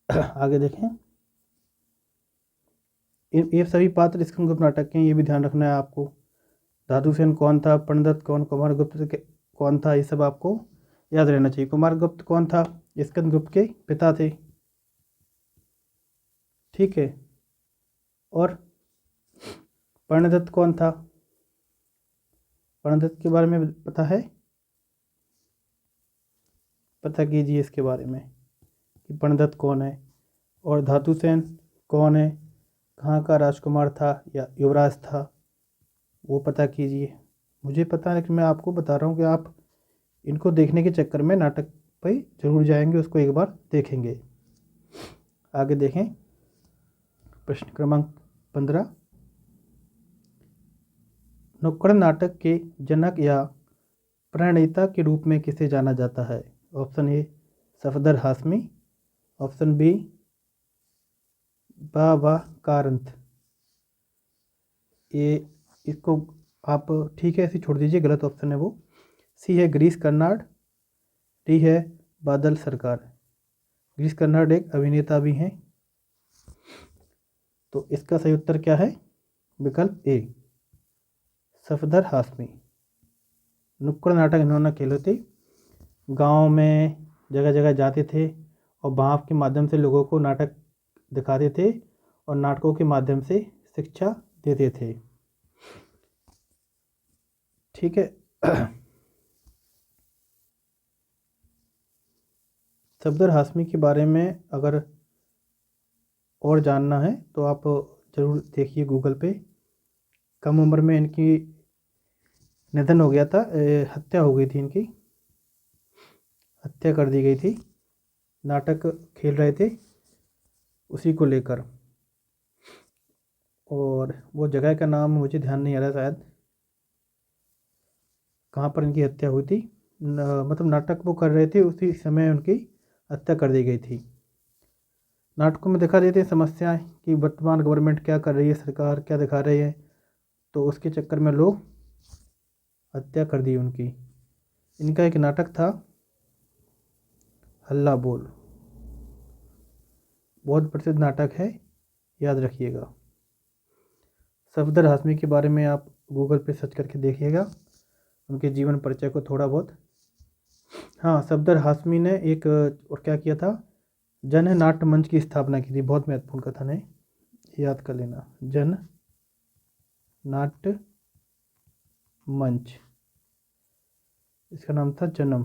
आगे देखें, ये सभी पात्र स्कंदगुप्त नाटक के हैं, ये भी ध्यान रखना है आपको। धातुसेन कौन था, पर्णदत्त कौन, कुमारगुप्त कौन था, ये सब आपको याद रहना चाहिए। कुमारगुप्त कौन था? स्कंदगुप्त के पिता थे, ठीक है। और प्रणदत्त कौन था? प्रणदत्त के बारे में पता है? पता कीजिए इसके बारे में कि प्रणदत्त कौन है। और धातुसेन कौन है, कहाँ का राजकुमार था या युवराज था, वो पता कीजिए। मुझे पता है लेकिन मैं आपको बता रहा हूँ कि आप इनको देखने के चक्कर में नाटक पे जरूर जाएंगे, उसको एक बार देखेंगे। आगे देखें प्रश्न क्रमांक 15। नुक्कड़ नाटक के जनक या प्रणेता के रूप में किसे जाना जाता है? Option A Safdar Hashmi, option B Baba Karanth. ये इसको आप ठीक है ऐसे छोड़ दीजिए, गलत ऑप्शन है वो। सी है गिरीश कर्नाड, डी है बादल सरकार। गिरीश कर्नाड एक अभिनेता भी हैं। तो इसका सही उत्तर क्या है? विकल्प ए सफदर हाशमी। नुक्कड़ नाटक इन्होंने खेले थे, गांव में जगह जगह जाते थे और वहाँ के माध्यम से लोगों को नाटक दिखाते थे और नाटकों के माध्यम से शिक्षा देते थे। ठीक है। सफदर हाशमी के बारे में अगर और जानना है तो आप ज़रूर देखिए गूगल पे। कम उम्र में इनकी निधन हो गया था, हत्या हो गई थी, इनकी हत्या कर दी गई थी। नाटक खेल रहे थे उसी को लेकर, और वो जगह का नाम मुझे ध्यान नहीं आ रहा शायद, कहाँ पर इनकी हत्या हुई थी। मतलब नाटक वो कर रहे थे उसी समय उनकी हत्या कर दी गई थी। नाटकों में दिखा देते हैं समस्याएं कि वर्तमान गवर्नमेंट क्या कर रही है, सरकार क्या दिखा रही है, तो उसके चक्कर में लोग हत्या कर दी उनकी। इनका एक नाटक था हल्ला बोल, बहुत प्रसिद्ध नाटक है, याद रखिएगा। सफदर हाशमी के बारे में आप गूगल पे सर्च करके देखिएगा, उनके जीवन परिचय को थोड़ा बहुत। हाँ, सफदर हाशमी ने एक और क्या किया था, जन नाट्य मंच की स्थापना की थी। बहुत महत्वपूर्ण कथन है, याद कर लेना। जन नाट्य मंच, इसका नाम था जन्म।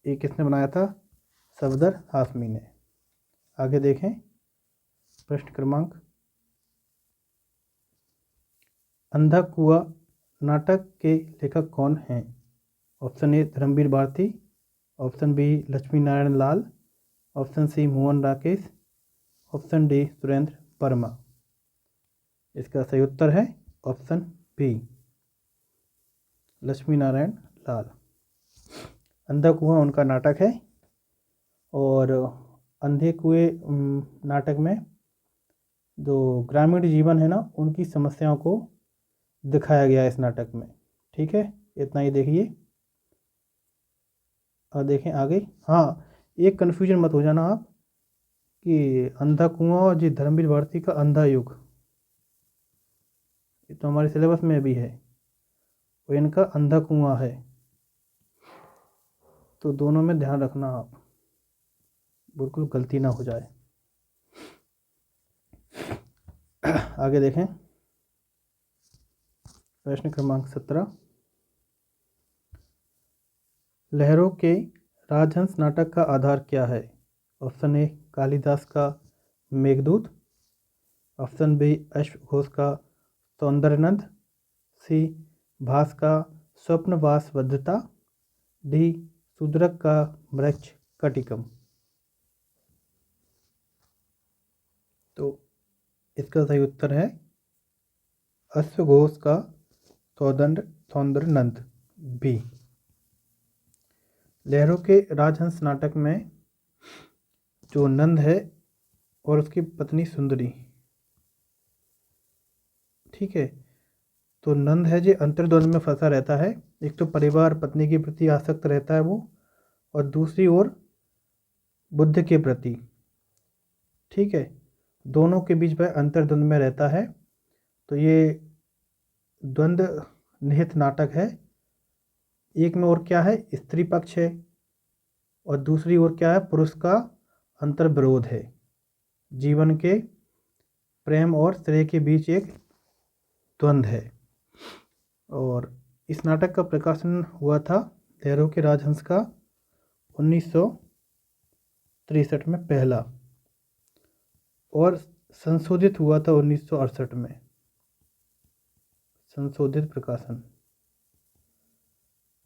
ये किसने बनाया था? सफदर हाशमी ने। आगे देखें प्रश्न क्रमांक। अंधा कुआं नाटक के लेखक कौन हैं? Option A Dharamvir Bharati, option B Lakshmi Narayan Lal, option C Mohan Rakesh, option D Surendra Verma. इसका सही उत्तर है ऑप्शन बी लक्ष्मी नारायण लाल। अंधा कुआं उनका नाटक है, और अंधे कुएं नाटक में जो ग्रामीण जीवन है ना, उनकी समस्याओं को दिखाया गया है इस नाटक में। ठीक है, इतना ही देखिए और देखें आगे। हाँ, एक कन्फ्यूजन मत हो जाना आप कि अंधा कुआं और जी धर्मवीर भारती का अंधा युग, ये तो हमारे सिलेबस में भी है, वो इनका अंधा कुआं है। तो दोनों में ध्यान रखना आप, बिल्कुल गलती ना हो जाए। आगे देखें प्रश्न क्रमांक 17। लहरों के राजहंस नाटक का आधार क्या है? ऑप्शन ए कालिदास का मेघदूत, ऑप्शन बी अश्वघोष का सौंदर्यनंद, सी भास का स्वप्नवासवदत्ता, डी शूद्रक का वृक्ष कटिकम। तो इसका सही उत्तर है अश्वघोष का सौंदर्यनंद बी। लहरों के राजहंस नाटक में जो नंद है और उसकी पत्नी सुंदरी, ठीक है, तो नंद है जो अंतर्द्वंद में फंसा रहता है। एक तो परिवार पत्नी के प्रति आसक्त रहता है वो, और दूसरी ओर बुद्ध के प्रति। ठीक है, दोनों के बीच वह अंतर्द्वंद में रहता है। तो ये द्वंद्व निहित नाटक है। एक में और क्या है, स्त्री पक्ष है, और दूसरी ओर क्या है, पुरुष का अंतर्विरोध है। जीवन के प्रेम और श्रेय के बीच एक द्वंद्व है। और इस नाटक का प्रकाशन हुआ था लहरों के राजहंस का 1963 में पहला, और संशोधित हुआ था 1968 में, संशोधित प्रकाशन।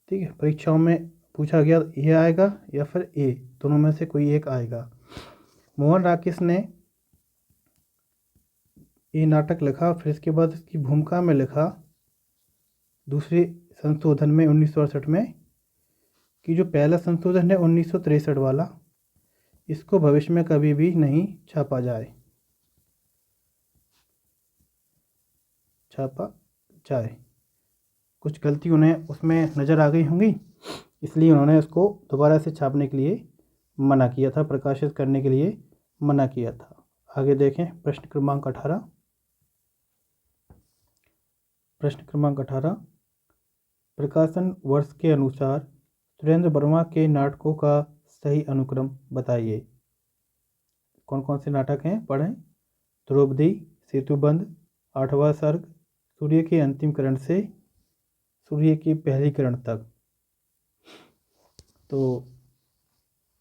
ठीक है, परीक्षाओं में पूछा गया ये आएगा या फिर ए, दोनों में से कोई एक आएगा। मोहन राकेश ने ये नाटक लिखा, फिर इसके बाद इसकी भूमिका में लिखा दूसरे संशोधन में 1968 में कि जो पहला संशोधन है 1963 वाला, इसको भविष्य में कभी भी नहीं छापा जाए। कुछ गलती उन्हें उसमें नज़र आ गई होंगी, इसलिए उन्होंने उसको दोबारा से छापने के लिए मना किया था, प्रकाशित करने के लिए मना किया था। आगे देखें प्रश्न क्रमांक 18। प्रश्न क्रमांक 18, प्रकाशन वर्ष के अनुसार सुरेंद्र वर्मा के नाटकों का सही अनुक्रम बताइए। कौन कौन से नाटक हैं, पढ़ें। द्रौपदी, सेतुबंध, आठवां सर्ग, सूर्य के अंतिम किरण से सूर्य की पहली किरण तक। तो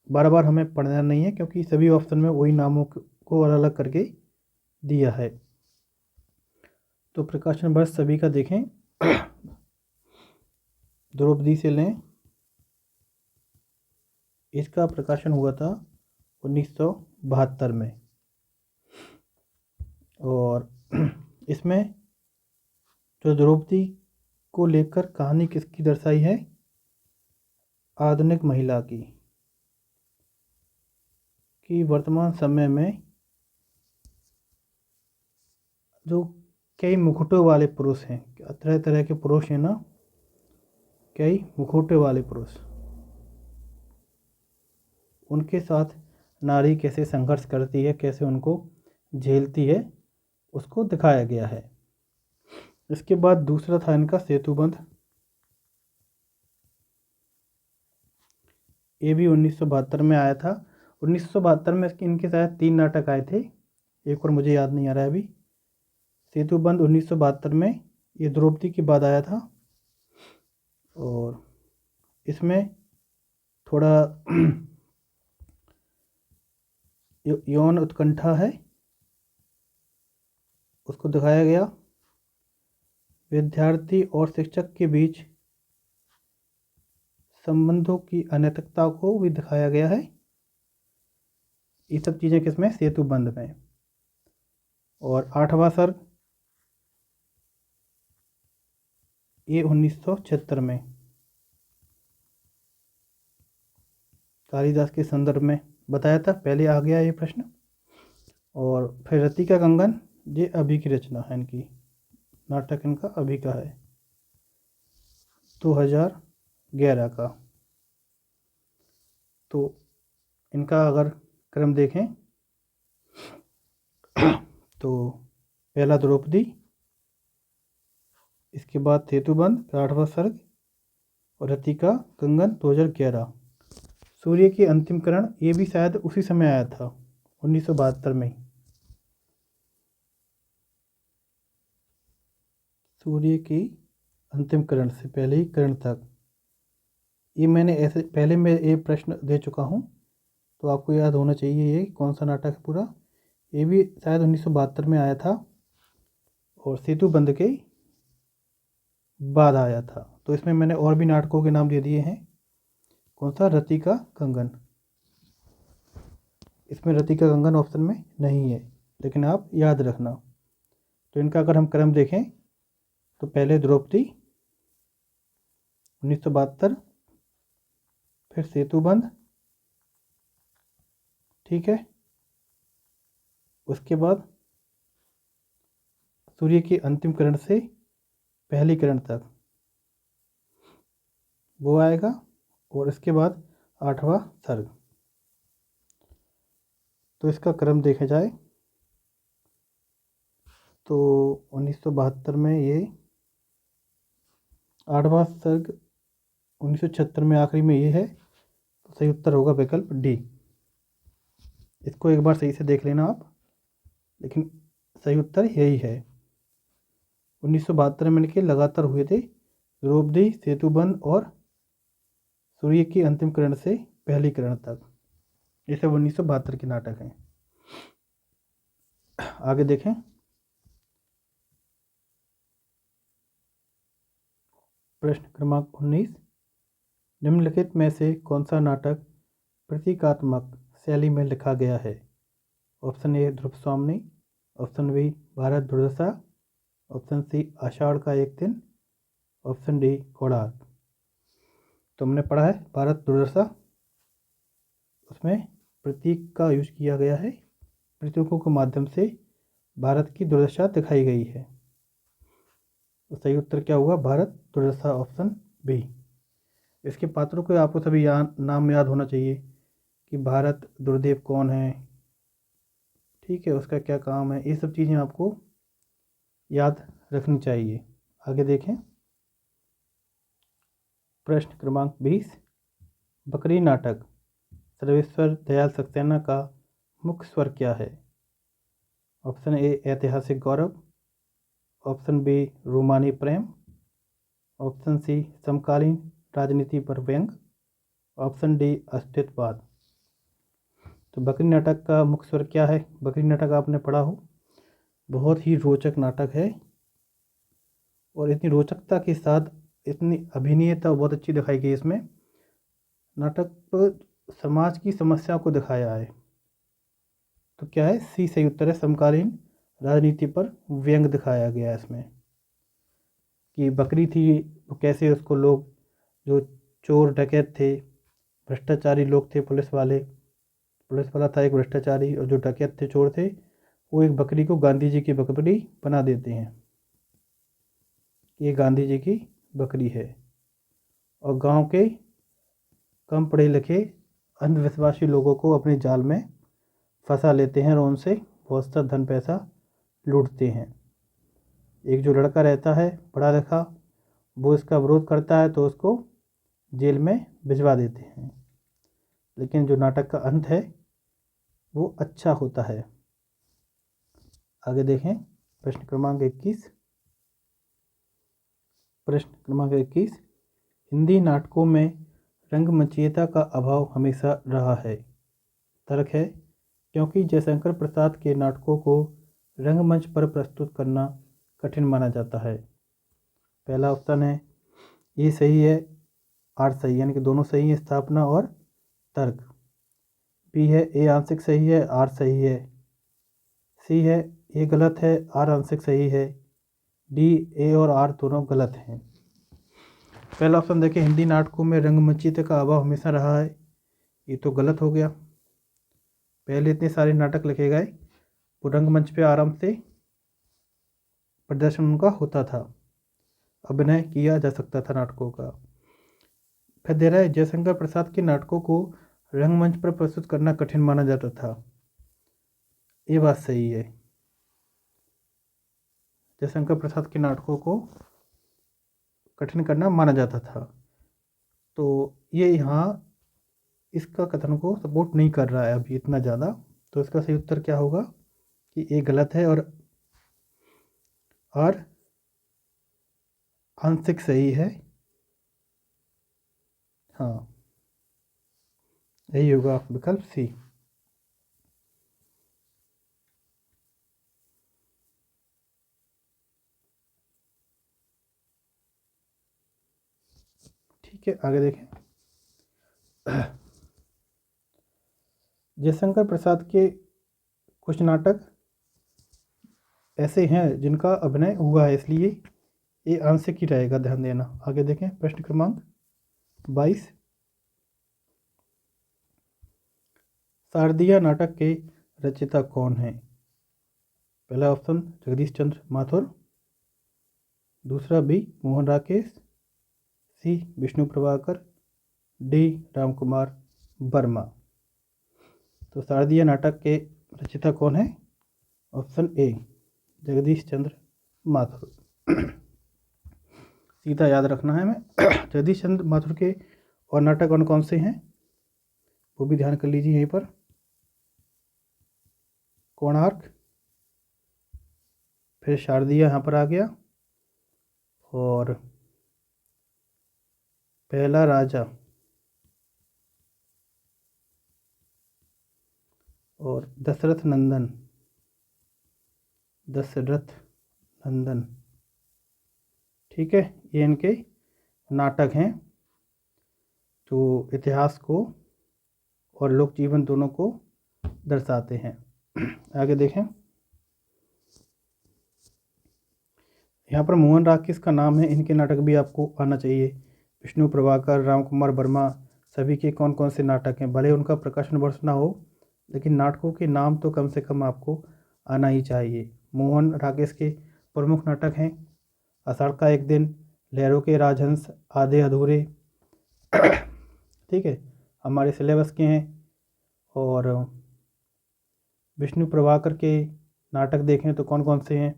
बार बार हमें पढ़ना नहीं है, क्योंकि सभी ऑप्शन में वही नामों को अलग अलग करके दिया है। तो प्रकाशन वर्ष सभी का देखें। द्रौपदी से लें, इसका प्रकाशन हुआ था 1972 में, और इसमें जो द्रौपदी को लेकर कहानी किसकी दर्शाई है, आधुनिक महिला की, कि वर्तमान समय में जो कई मुकुटों वाले पुरुष हैं, तरह तरह के पुरुष हैं ना, कई मुकुटों वाले पुरुष, उनके साथ नारी कैसे संघर्ष करती है, कैसे उनको झेलती है, उसको दिखाया गया है। इसके बाद दूसरा था इनका सेतुबंध, ये भी 1972 में आया था। 1972 में इनके शायद 3 नाटक आए थे, एक और मुझे याद नहीं आ रहा है अभी। सेतुबंध 1972 में, ये द्रौपदी के बाद आया था, और इसमें थोड़ा यौन उत्कंठा है, उसको दिखाया गया। विद्यार्थी और शिक्षक के बीच संबंधों की अनैतिकता को भी दिखाया गया है। ये सब चीज़ें किसमें, सेतुबंध में। और आठवां सर्ग, ये 1976 में कालिदास के संदर्भ में बताया था, पहले आ गया ये प्रश्न। और फिर रति का कंगन, ये अभी की रचना है इनकी, नाटक इनका अभी का है, 2011 का। तो इनका अगर क्रम देखें तो पहला द्रौपदी, इसके बाद सेतुबंध, फिर आठवां सर्ग, और रति का कंगन 2011। सूर्य की अंतिम किरण, ये भी शायद उसी समय आया था, 1972 में। सूर्य की अंतिम किरण से पहले ही किरण तक, ये मैंने ऐसे पहले मैं ये प्रश्न दे चुका हूँ, तो आपको याद होना चाहिए ये कौन सा नाटक है पूरा। ये भी शायद 1972 में आया था, और सेतुबंध के बाद आया था। तो इसमें मैंने और भी नाटकों के नाम दे दिए हैं। कौन सा, रति का कंगन। इसमें रति का कंगन ऑप्शन में नहीं है, लेकिन आप याद रखना। तो इनका अगर हम क्रम देखें तो पहले द्रौपदी 1972, फिर सेतुबंध, ठीक है, उसके बाद सूर्य की अंतिम किरण से पहली किरण तक वो आएगा, और इसके बाद आठवां सर्ग। तो इसका क्रम देखा जाए तो 1972 में ये आठवां सर्ग, 1976 में आखिरी में ये है, तो सही उत्तर होगा विकल्प डी। इसको एक बार सही से देख लेना आप, लेकिन सही उत्तर यही है। 1972 में इनके लगातार हुए थे द्रौपदी सेतुबंध और सूर्य की अंतिम किरण से पहली किरण तक। ये सब 1972 के नाटक हैं। आगे देखें। प्रश्न क्रमांक 19, निम्नलिखित में से कौन सा नाटक प्रतीकात्मक शैली में लिखा गया है? ऑप्शन ए ध्रुव स्वामिनी, ऑप्शन बी भारत दुर्दशा, ऑप्शन सी आषाढ़ का एक दिन, ऑप्शन डी कोणार्क। तो हमने पढ़ा है भारत दुर्दशा, उसमें प्रतीक का यूज किया गया है, प्रतीकों के माध्यम से भारत की दुर्दशा दिखाई गई है। तो सही उत्तर क्या होगा? भारत दुर्दशा, ऑप्शन बी। इसके पात्रों को आपको सभी नाम याद होना चाहिए कि भारत दुर्देव कौन है, ठीक है, उसका क्या काम है, ये सब चीज़ें आपको याद रखनी चाहिए। आगे देखें। प्रश्न क्रमांक 20, बकरी नाटक सर्वेश्वर दयाल सक्सेना का मुख्य स्वर क्या है? ऑप्शन ए ऐतिहासिक गौरव, ऑप्शन बी रोमानी प्रेम, ऑप्शन सी समकालीन राजनीति पर व्यंग, ऑप्शन डी अस्तित्ववाद। तो बकरी नाटक का मुख्य स्वर क्या है? बकरी नाटक आपने पढ़ा हो, बहुत ही रोचक नाटक है और इतनी रोचकता के साथ इतनी अभिनयता बहुत अच्छी दिखाई गई इसमें। नाटक पर समाज की समस्या को दिखाया है। तो क्या है? सी सही उत्तर है, समकालीन राजनीति पर व्यंग दिखाया गया है इसमें कि बकरी थी तो कैसे उसको लोग, जो चोर डकैत थे, भ्रष्टाचारी लोग थे, पुलिस वाला था एक भ्रष्टाचारी, और जो डकैत थे, चोर थे, वो एक बकरी को गांधी जी की बकरी बना देते हैं, ये गांधी जी की बकरी है। और गांव के कम पढ़े लिखे अंधविश्वासी लोगों को अपने जाल में फंसा लेते हैं और उनसे बहुत सा धन पैसा लूटते हैं। एक जो लड़का रहता है पढ़ा लिखा, वो इसका विरोध करता है तो उसको जेल में भिजवा देते हैं। लेकिन जो नाटक का अंत है वो अच्छा होता है। आगे देखें। प्रश्न क्रमांक 21, हिंदी नाटकों में रंगमंचीयता का अभाव हमेशा रहा है। तर्क है क्योंकि जयशंकर प्रसाद के नाटकों को रंगमंच पर प्रस्तुत करना कठिन माना जाता है। पहला ऑप्शन है ये सही है, आर सही, यानी कि दोनों सही है, स्थापना और तर्क। बी है ए आंशिक सही है, आर सही है। सी है ए गलत है, आर आंशिक सही है। डी ए और आर दोनों गलत हैं। पहला ऑप्शन देखिए, हिंदी नाटकों में रंगमंचीयता का अभाव हमेशा रहा है, ये तो गलत हो गया। पहले इतने सारे नाटक लिखे गए, वो रंगमंच पे आराम से प्रदर्शन उनका होता था, अभिनय किया जा सकता था नाटकों का। फिर दे रहा है जयशंकर प्रसाद के नाटकों को रंगमंच पर प्रस्तुत करना कठिन माना जाता था, ये बात सही है। जयशंकर प्रसाद के नाटकों को कठिन करना माना जाता था, तो ये यहाँ इसका कथन को सपोर्ट नहीं कर रहा है अभी इतना ज़्यादा। तो इसका सही उत्तर क्या होगा कि ए गलत है और आंशिक सही है। हाँ, यही होगा विकल्प सी। ठीक है, आगे देखें। जयशंकर प्रसाद के कुछ नाटक ऐसे हैं जिनका अभिनय हुआ है, इसलिए ये आंशिक ही रहेगा, ध्यान देना। आगे देखें। प्रश्न क्रमांक 22, शारदीय नाटक के रचयिता कौन है? पहला ऑप्शन जगदीश चंद्र माथुर, दूसरा बी मोहन राकेश, सी विष्णु प्रभाकर, डी रामकुमार वर्मा। तो शारदीय नाटक के रचयिता कौन है? ऑप्शन ए जगदीश चंद्र माथुर। सीधा याद रखना है हमें। जगदीश चंद्र माथुर के और नाटक कौन कौन से हैं वो भी ध्यान कर लीजिए यहीं पर। कोणार्क, फिर शारदिया यहाँ पर आ गया, और पहला राजा और दशरथ नंदन, दशरथ नंदन। ठीक है, ये इनके नाटक हैं जो इतिहास को और लोक जीवन दोनों को दर्शाते हैं। आगे देखें, यहाँ पर मोहन राकेश का नाम है, इनके नाटक भी आपको आना चाहिए। विष्णु प्रभाकर, राम कुमार वर्मा, सभी के कौन कौन से नाटक हैं। भले उनका प्रकाशन वर्ष ना हो, लेकिन नाटकों के नाम तो कम से कम आपको आना ही चाहिए। मोहन राकेश के प्रमुख नाटक हैं आषाढ़ का एक दिन, लहरों के राजहंस, आधे अधूरे। ठीक है, हमारे सिलेबस के हैं। और विष्णु प्रभाकर के नाटक देखें तो कौन कौन से हैं।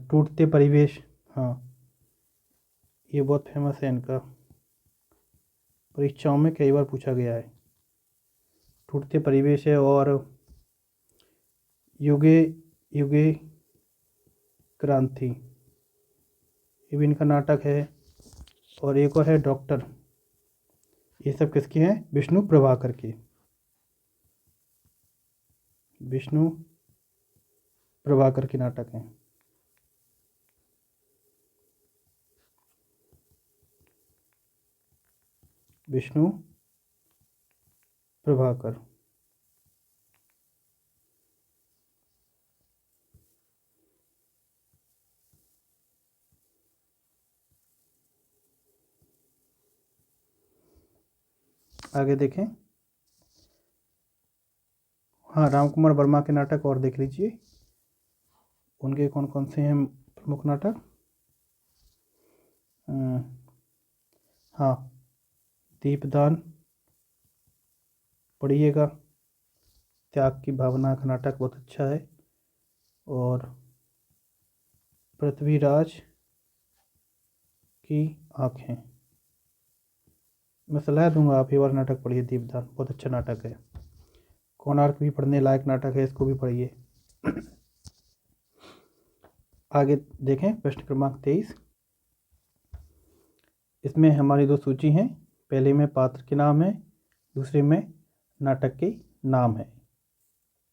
टूटते परिवेश, हाँ ये बहुत फेमस है, इनका परीक्षाओं में कई बार पूछा गया है। टूटते परिवेश है, और युगे युगे क्रांति, ये भी इनका नाटक है। और एक और है डॉक्टर। ये सब किसके हैं? विष्णु प्रभाकर के। विष्णु प्रभाकर के नाटक हैं। विष्णु प्रभाकर। आगे देखें, हाँ राम कुमार वर्मा के नाटक और देख लीजिए, उनके कौन कौन से हैं प्रमुख नाटक। हाँ, दीपदान पढ़िएगा, त्याग की भावना का नाटक बहुत अच्छा है। और पृथ्वीराज की आँखें, मैं सलाह दूंगा आप ये वाला नाटक पढ़िए, दीपदान बहुत अच्छा नाटक है। कोणार्क भी पढ़ने लायक नाटक है, इसको भी पढ़िए। आगे देखें, प्रश्न क्रमांक 23। इसमें हमारी दो सूची हैं, पहले में पात्र के नाम है, दूसरे में नाटक के नाम है।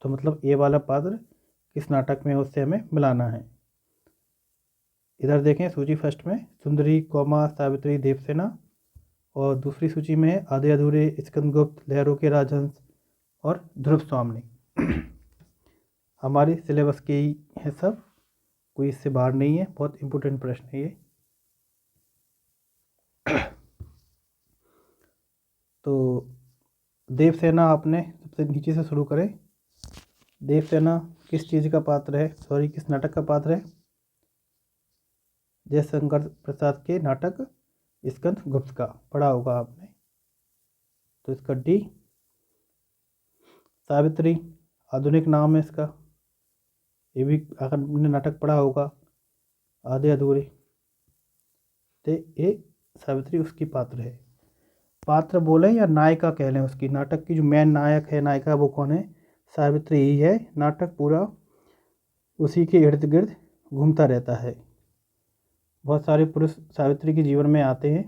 तो मतलब ये वाला पात्र किस नाटक में उससे हमें मिलाना है। इधर देखें सूची, फर्स्ट में सुंदरी, सावित्री, देवसेना, और दूसरी सूची में है आधे अधूरे, स्कंदगुप्त, लहरों के राजहंस और ध्रुव स्वामिनी। हमारे सिलेबस के ही है सब, कोई इससे बाहर नहीं है, बहुत इंपॉर्टेंट प्रश्न है ये। तो देवसेना आपने सबसे नीचे से शुरू करें। देवसेना किस चीज़ का पात्र है, सॉरी किस नाटक का पात्र है? जयशंकर प्रसाद के नाटक स्कंदगुप्त का, पढ़ा होगा आपने, तो इसका डी। सावित्री आधुनिक नाम है इसका, ये भी आपने नाटक पढ़ा होगा, आधे अधूरे। तो ये सावित्री उसकी पात्र है। पात्र बोलें या नायिका कह लें, उसकी नाटक की जो मेन नायक है, नायिका, वो कौन है? सावित्री ही है। नाटक पूरा उसी के इर्द गिर्द घूमता रहता है। बहुत सारे पुरुष सावित्री के जीवन में आते हैं,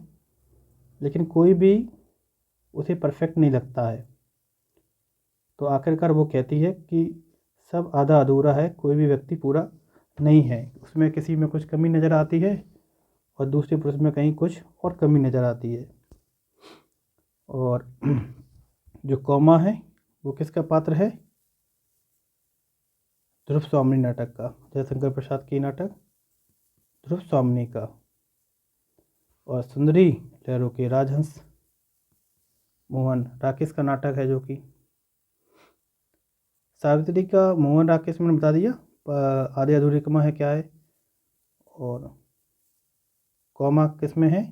लेकिन कोई भी उसे परफेक्ट नहीं लगता है। तो आखिरकार वो कहती है कि सब आधा अधूरा है, कोई भी व्यक्ति पूरा नहीं है, उसमें किसी में कुछ कमी नज़र आती है और दूसरे पुरुष में कहीं कुछ और कमी नज़र आती है। और जो कौमा है वो किसका पात्र है? ध्रुव स्वामिनी नाटक का, जयशंकर प्रसाद की नाटक ध्रुव स्वामिनी का। और सुंदरी लहरों के राजहंस मोहन राकेश का नाटक है, जो कि सावित्री का मोहन राकेश मैंने बता दिया। आधे अधूरे कमा है क्या है, और कौमा किस में है?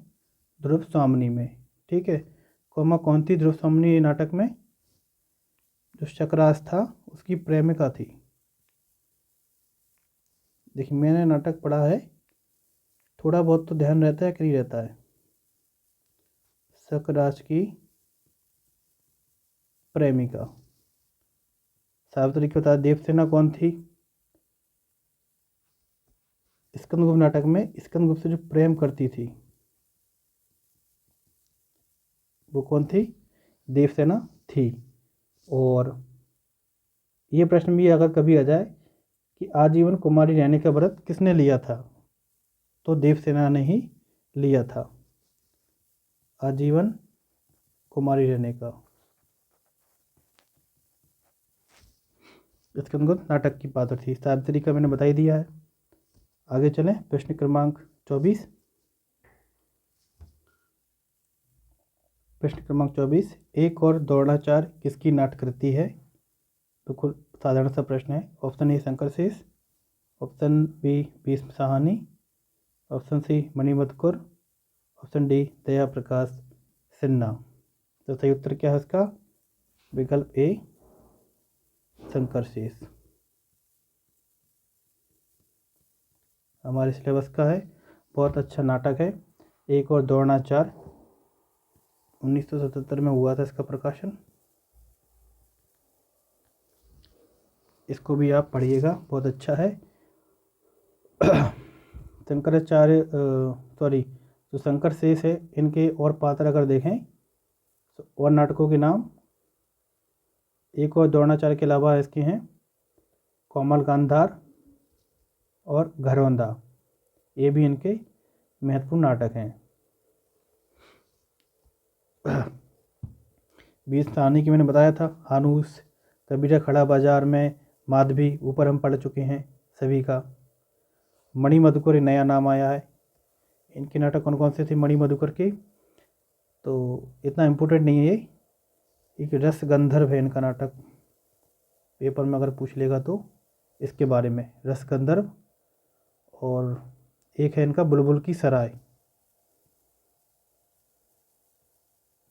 ध्रुव स्वामिनी में। ठीक है, कौमा कौन थी ध्रुव स्वामिनी नाटक में? जो शकराज था उसकी प्रेमिका थी। देखिए मैंने नाटक पढ़ा है, थोड़ा बहुत तो ध्यान रहता है कि नहीं रहता है। शकराज की प्रेमिका सावित्री के बता। देवसेना कौन थी? स्कंदगुप्त नाटक में स्कंदगुप्त से जो प्रेम करती थी वो कौन थी? देवसेना थी। और ये प्रश्न भी अगर कभी आ जाए कि आजीवन कुमारी रहने का व्रत किसने लिया था, तो देवसेना ने ही लिया था आजीवन कुमारी रहने का। स्कंदगुप्त नाटक की पात्र थी। सावित्री का मैंने बता ही दिया है। आगे चलें, प्रश्न क्रमांक 24। प्रश्न क्रमांक 24, एक और द्रोणाचार्य किसकी नाटकृति है? बिल्कुल साधारण सा प्रश्न है। Option A Shankar Shesh, option B Bhisham Sahni, option C मणिमद्कुर, ऑप्शन डी दया प्रकाश सिन्हा। तो सही उत्तर क्या है इसका? विकल्प ए शंकर शेष। हमारे सिलेबस का है, बहुत अच्छा नाटक है। एक और द्रोणाचार्य 1977 में हुआ था इसका प्रकाशन। इसको भी आप पढ़िएगा, बहुत अच्छा है। शंकराचार्य जो शंकर शेष है, इनके और पात्र अगर देखें तो और नाटकों के नाम एक और द्रोणाचार्य के अलावा इसके हैं कोमल गांधार और घरौंदा। ये भी इनके महत्वपूर्ण नाटक हैं। भीष्म साहनी की मैंने बताया था, हानूस, कबीरा खड़ा बाजार में, माधवी, ऊपर हम पढ़ चुके हैं सभी का। मणिमधुकर नया नाम आया है। इनके नाटक कौन कौन से थे मणिमधुकर के? तो इतना इम्पोर्टेंट नहीं है ये, एक रस गंधर्व है इनका नाटक। पेपर में अगर पूछ लेगा तो इसके बारे में, रस गंधर्व। और एक है इनका बुलबुल की सराय।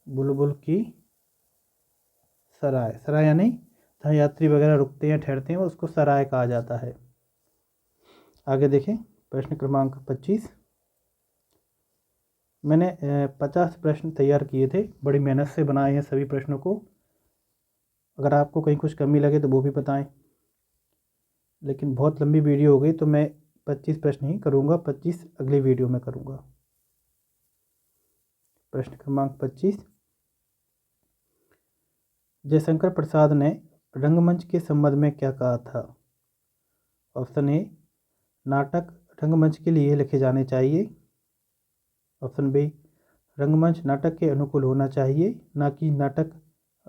बुलबुल की सराय, सराय यानी जहाँ यात्री वगैरह रुकते हैं ठहरते हैं उसको सराय कहा जाता है। आगे देखें, प्रश्न क्रमांक 25। मैंने 50 प्रश्न तैयार किए थे, बड़ी मेहनत से बनाए हैं सभी प्रश्नों को। अगर आपको कहीं कुछ कमी लगे तो वो भी बताएं, लेकिन बहुत लंबी वीडियो हो गई तो मैं 25 प्रश्न ही करूँगा, 25 अगली वीडियो में करूँगा। प्रश्न क्रमांक 25, जयशंकर प्रसाद ने रंगमंच के संबंध में क्या कहा था? ऑप्शन ए, नाटक रंगमंच के लिए लिखे जाने चाहिए। ऑप्शन बी, रंगमंच नाटक के अनुकूल होना चाहिए, ना कि नाटक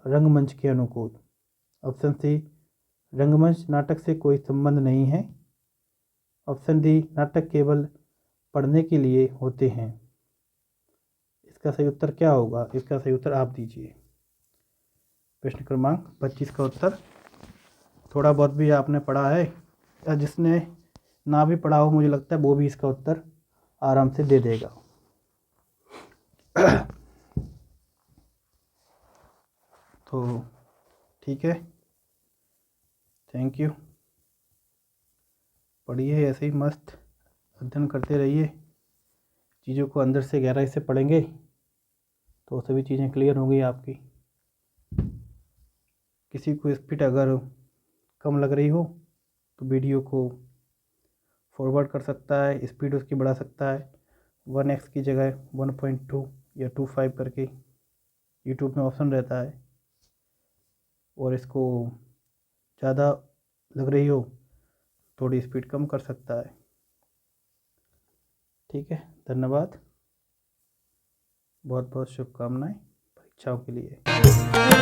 रंगमंच के अनुकूल। ऑप्शन सी, रंगमंच नाटक से कोई संबंध नहीं है। ऑप्शन डी, नाटक केवल पढ़ने के लिए होते हैं। इसका सही उत्तर क्या होगा? इसका सही उत्तर आप दीजिए। प्रश्न क्रमांक 25 का उत्तर थोड़ा बहुत भी आपने पढ़ा है, या जिसने ना भी पढ़ा हो मुझे लगता है वो भी इसका उत्तर आराम से दे देगा। तो ठीक है, थैंक यू। पढ़िए ऐसे ही मस्त अध्ययन करते रहिए। चीज़ों को अंदर से गहराई से पढ़ेंगे तो सभी चीज़ें क्लियर होंगी आपकी। किसी को स्पीड अगर कम लग रही हो तो वीडियो को फॉरवर्ड कर सकता है, स्पीड उसकी बढ़ा सकता है। 1x की जगह 1.2 या 2.5 करके यूट्यूब में ऑप्शन रहता है। और इसको ज़्यादा लग रही हो थोड़ी स्पीड कम कर सकता है। ठीक है, धन्यवाद। बहुत बहुत शुभकामनाएं परीक्षाओं के लिए।